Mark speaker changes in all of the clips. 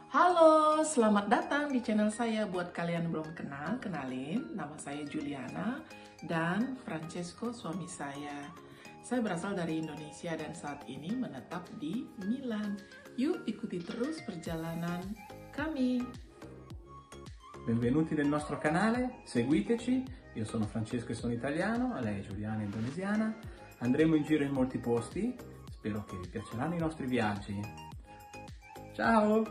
Speaker 1: Halo, selamat datang di channel saya. Buat kalian yang belum kenal, kenalin, nama saya Juliana dan Francesco suami saya. Saya berasal dari Indonesia dan saat ini menetap di Milan. Yuk ikuti terus perjalanan kami.
Speaker 2: Benvenuti nel nostro canale, seguiteci, io sono Francesco e sono italiano, lei è Giuliana indonesiana, andremo in giro in molti posti, spero che vi piaceranno i nostri viaggi. Ciao!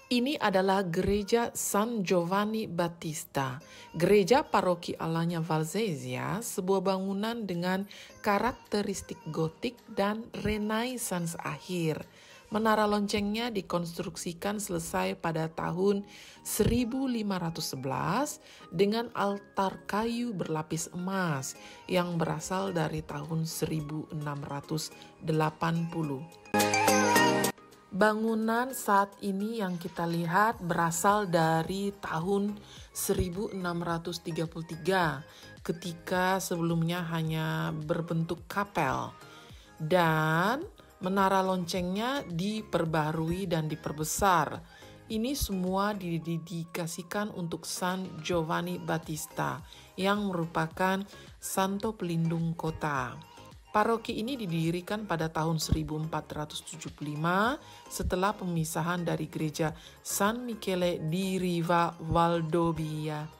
Speaker 1: Ini adalah gereja San Giovanni Battista, gereja paroki Allahnya Valsesia, sebuah bangunan dengan karakteristik gotik dan renaissance akhir. Menara loncengnya dikonstruksikan selesai pada tahun 1511 dengan altar kayu berlapis emas yang berasal dari tahun 1680. Bangunan saat ini yang kita lihat berasal dari tahun 1633 ketika sebelumnya hanya berbentuk kapel dan menara loncengnya diperbarui dan diperbesar. Ini semua didedikasikan untuk San Giovanni Battista yang merupakan santo pelindung kota. Paroki ini didirikan pada tahun 1475 setelah pemisahan dari gereja San Michele di Riva Valdobia.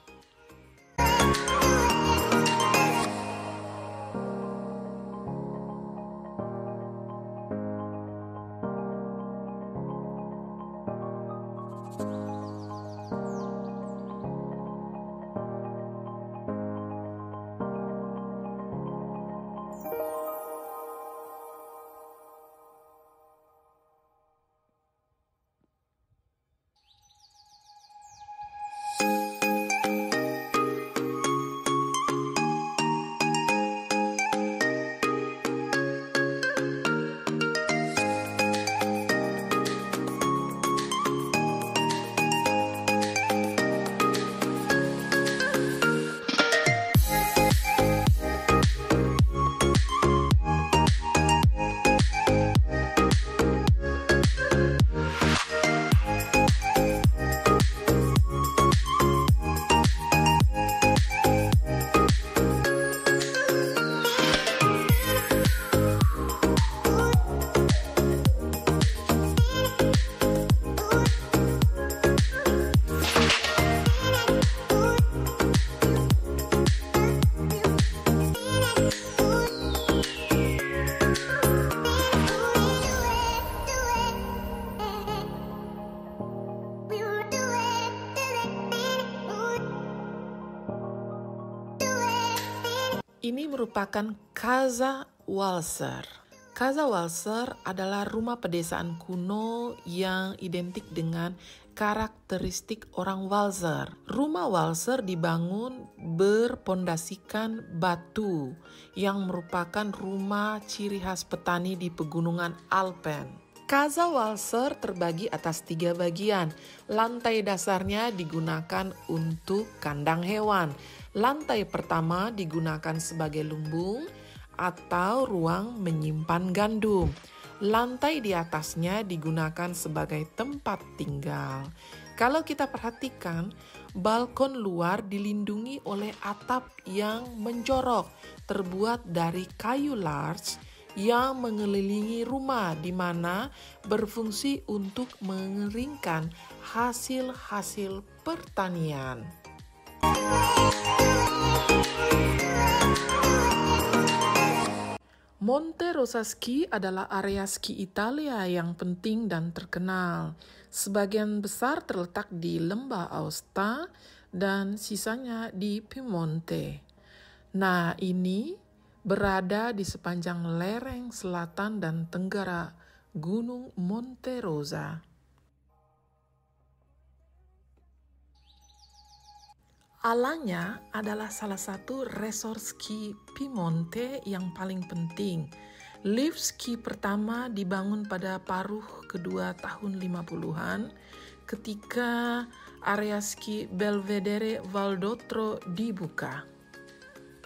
Speaker 1: Ini merupakan Casa Walser. Casa Walser adalah rumah pedesaan kuno yang identik dengan karakteristik orang Walser. Rumah Walser dibangun berpondasikan batu yang merupakan rumah ciri khas petani di pegunungan Alpen. Casa Walser terbagi atas 3 bagian. Lantai dasarnya digunakan untuk kandang hewan. Lantai pertama digunakan sebagai lumbung atau ruang menyimpan gandum. Lantai di atasnya digunakan sebagai tempat tinggal. Kalau kita perhatikan, balkon luar dilindungi oleh atap yang menjorok, terbuat dari kayu larch yang mengelilingi rumah, di mana berfungsi untuk mengeringkan hasil-hasil pertanian. Monte Rosa Ski adalah area ski Italia yang penting dan terkenal. Sebagian besar terletak di lembah Aosta dan sisanya di Piemonte. Nah, ini berada di sepanjang lereng selatan dan tenggara Gunung Monte Rosa. Alanya adalah salah satu resort ski Piemonte yang paling penting. Lift ski pertama dibangun pada paruh kedua tahun 50-an ketika area ski Belvedere Valdotro dibuka.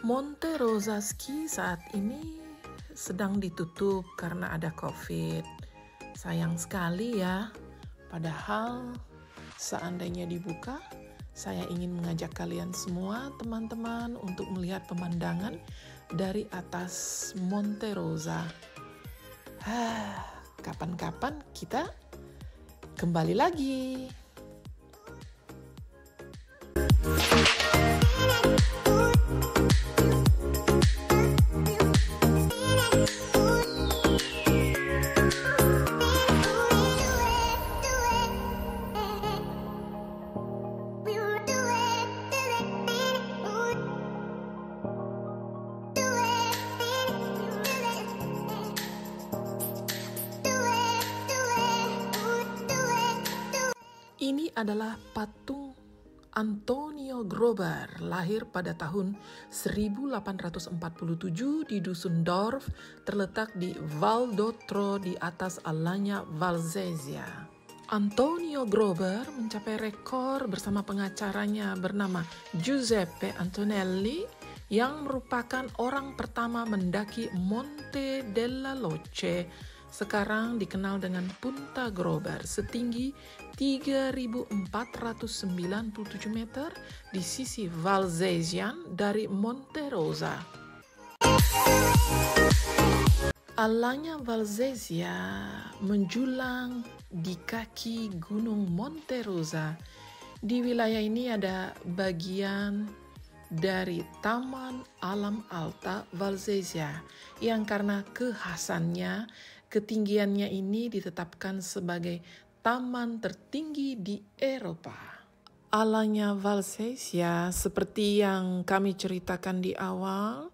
Speaker 1: Monte Rosa Ski saat ini sedang ditutup karena ada COVID. Sayang sekali ya, padahal seandainya dibuka, saya ingin mengajak kalian semua, teman-teman, untuk melihat pemandangan dari atas Monte Rosa. Kapan-kapan kita kembali lagi. Ini adalah patung Antonio Grober, lahir pada tahun 1847 di Dusun Dorf, terletak di Valdotro di atas Alanya Valsesia. Antonio Grober mencapai rekor bersama pengacaranya bernama Giuseppe Antonelli yang merupakan orang pertama mendaki Monte della Loce, sekarang dikenal dengan Punta Grober, setinggi 3.497 meter di sisi Valsesian dari Monte Rosa. Alanya Valsesia menjulang di kaki Gunung Monte Rosa. Di wilayah ini ada bagian dari Taman Alam Alta Valsesia yang karena kekhasannya, ketinggiannya ini ditetapkan sebagai taman tertinggi di Eropa. Alanya Valsesia, seperti yang kami ceritakan di awal,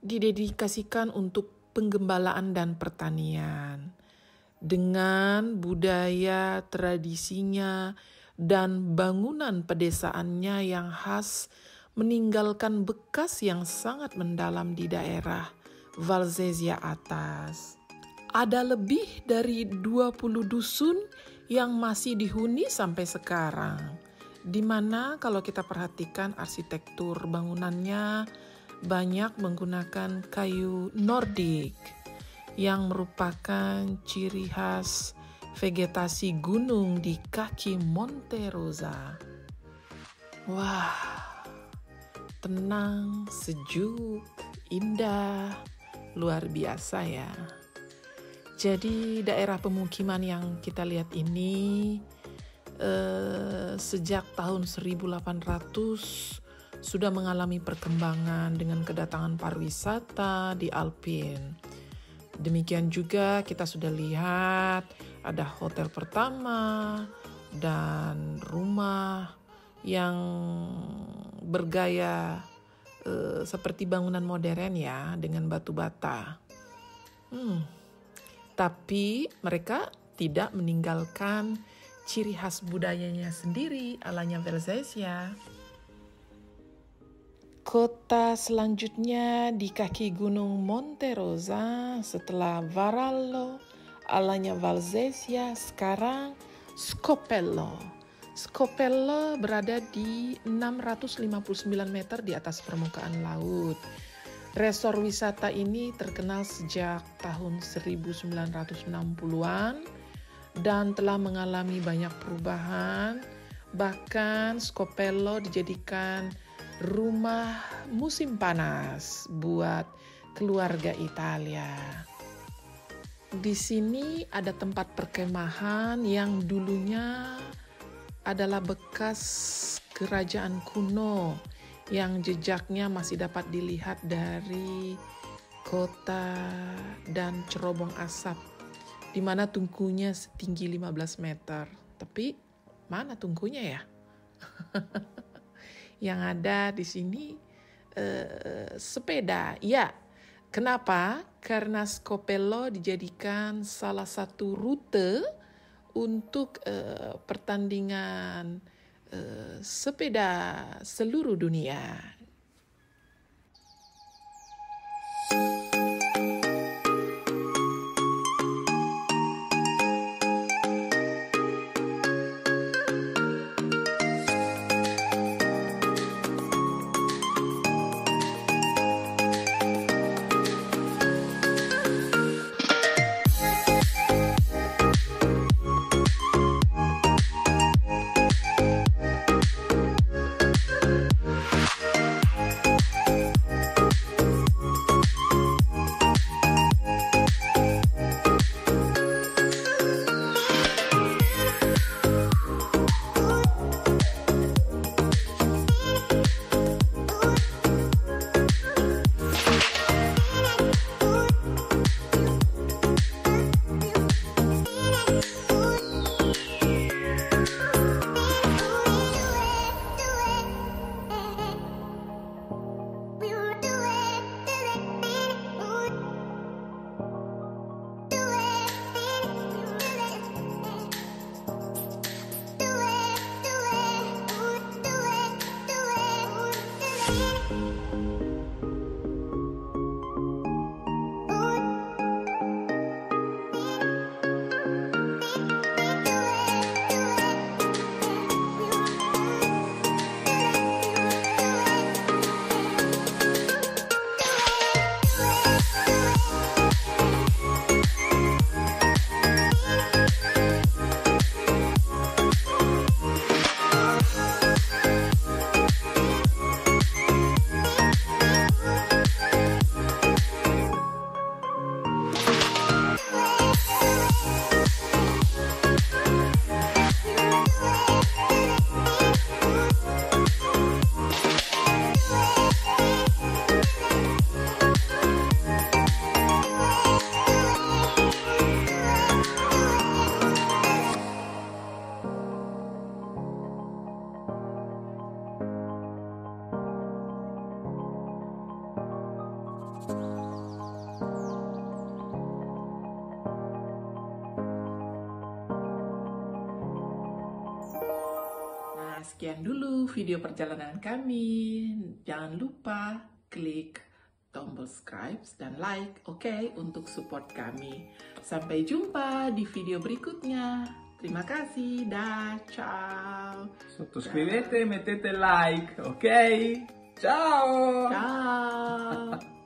Speaker 1: didedikasikan untuk penggembalaan dan pertanian. Dengan budaya, tradisinya, dan bangunan pedesaannya yang khas, meninggalkan bekas yang sangat mendalam di daerah Valsesia atas. Ada lebih dari 20 dusun yang masih dihuni sampai sekarang, di mana kalau kita perhatikan arsitektur bangunannya banyak menggunakan kayu Nordik yang merupakan ciri khas vegetasi gunung di kaki Monte Rosa. Wah, tenang, sejuk, indah, luar biasa ya. Jadi daerah pemukiman yang kita lihat ini sejak tahun 1800 sudah mengalami perkembangan dengan kedatangan pariwisata di Alpin. Demikian juga kita sudah lihat ada hotel pertama dan rumah yang bergaya seperti bangunan modern ya, dengan batu bata. Tapi mereka tidak meninggalkan ciri khas budayanya sendiri, Alanya Valsesia. Kota selanjutnya di kaki gunung Monte Rosa setelah Varallo, Alanya Valsesia, sekarang Scopello. Scopello berada di 659 meter di atas permukaan laut. Resor wisata ini terkenal sejak tahun 1960-an dan telah mengalami banyak perubahan. Bahkan Scopello dijadikan rumah musim panas buat keluarga Italia. Di sini ada tempat perkemahan yang dulunya adalah bekas kerajaan kuno yang jejaknya masih dapat dilihat dari kota dan cerobong asap, di mana tungkunya setinggi 15 meter. Tapi mana tungkunya ya? Yang ada di sini sepeda. Ya, kenapa? Karena Scopello dijadikan salah satu rute untuk pertandingan sepeda seluruh dunia. Sekian dulu video perjalanan kami. Jangan lupa klik tombol subscribe dan like, oke, untuk support kami. Sampai jumpa di video berikutnya. Terima kasih, dah, ciao.
Speaker 2: Sottoscrivete e mettete like, ok? Ciao!
Speaker 1: Ciao!